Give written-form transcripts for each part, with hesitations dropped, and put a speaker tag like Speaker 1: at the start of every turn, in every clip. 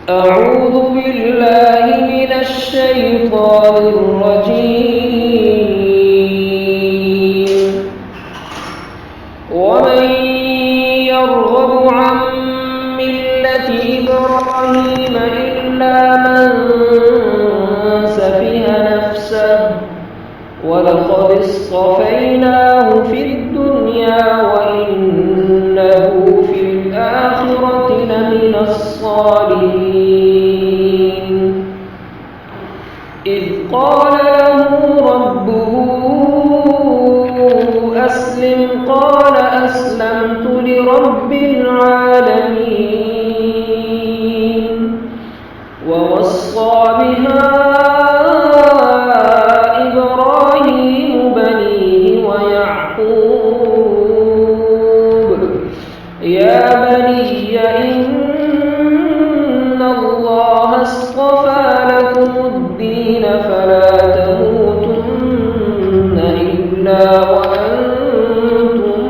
Speaker 1: أعوذ بالله من الشيطان الرجيم. ومن يرغب عن ملة إبراهيم إلا من سفه نفسه ولقد اصطفيناه في الدنيا وإنه في الآخرة لمن الصالحين. إذ قال له ربه أسلم قال أسلمت لرب العالمين. ووصى بها إبراهيم بنيه ويعقوب يا بني إن الله اصطفى لكم الدين فلا تموتن إلا وأنتم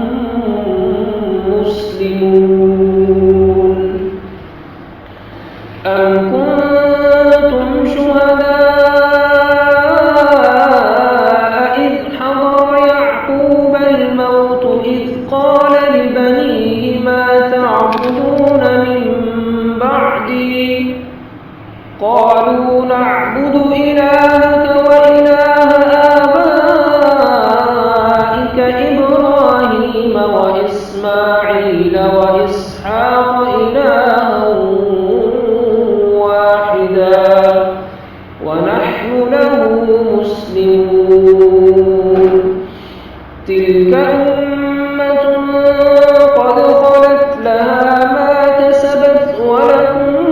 Speaker 1: مسلمون. أم كنتم شهداء إذ حضر يعقوب الموت إذ قال لبنيه ما تعبدون من بعدي قالوا نعبد إلهك وإله آبائك إبراهيم وإسماعيل وإسحاق إلها واحدا ونحن له مسلمون. تلك أمة قد خلت لها ما كسبت ولكم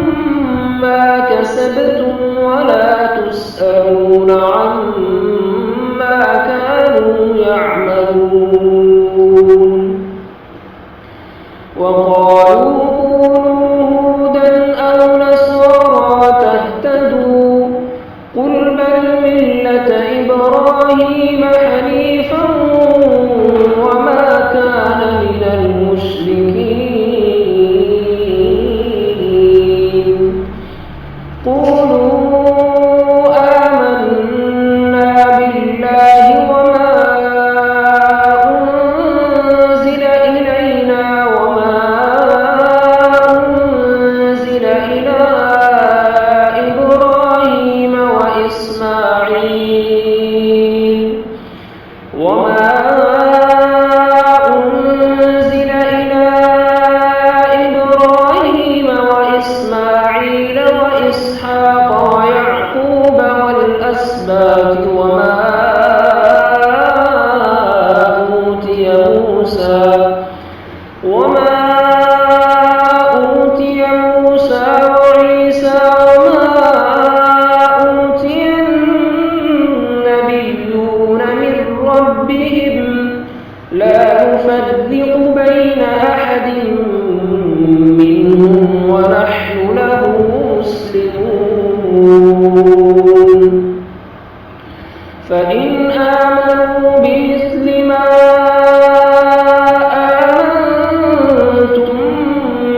Speaker 1: ما كسبتم ولا تسألون عما كانوا يعملون. وقالوا كونوا هودا أو نصارى تهتدوا قل بل ملة إبراهيم حنيفا وما كان من المشركين. قولوا آمنا بالله وما أنزل إلينا وما أنزل إلى إبراهيم وإسماعيل وإسحاق ويعقوب والأسباط وما أوتي موسى وعيسى وما أوتي النبيون من ربهم لا نفرق بين أحد منهم ونحن له مسلمون. فإن آمنوا بمثل ما آمنتم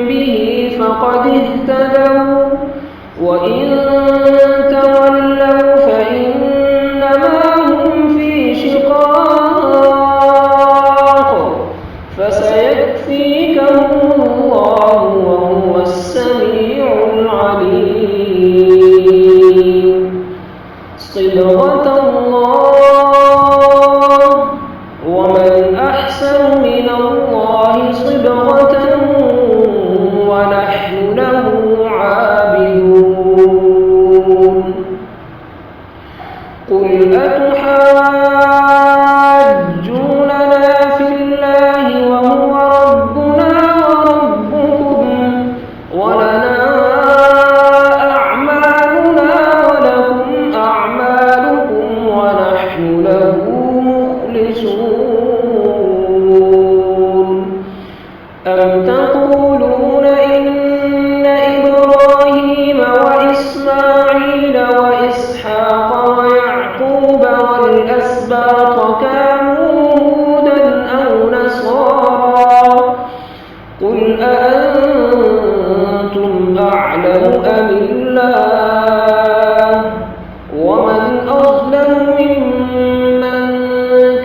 Speaker 1: به فقد اهتدوا وإن تولوا فإنما هم في شقاق فسيكفيكهم الله وهو السميع العليم. صبغة الله ومن أحسن من الله صبغة ونحن له عابدون. قل أتحاجوننا في الله وهو ربنا وربكم ولنا لله ومن أظلم ممن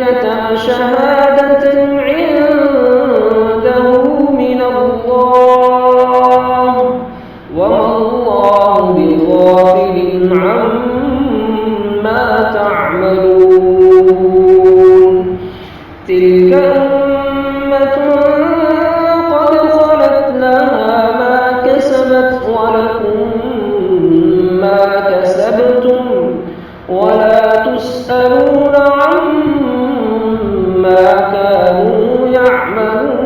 Speaker 1: كتم شهادة عنده من الله وما الله بغافل عما تعملون تلك أمة قد خلت لها ما كسبت ولكم ما كسبتم ولا تسألون عما كانوا يعملون.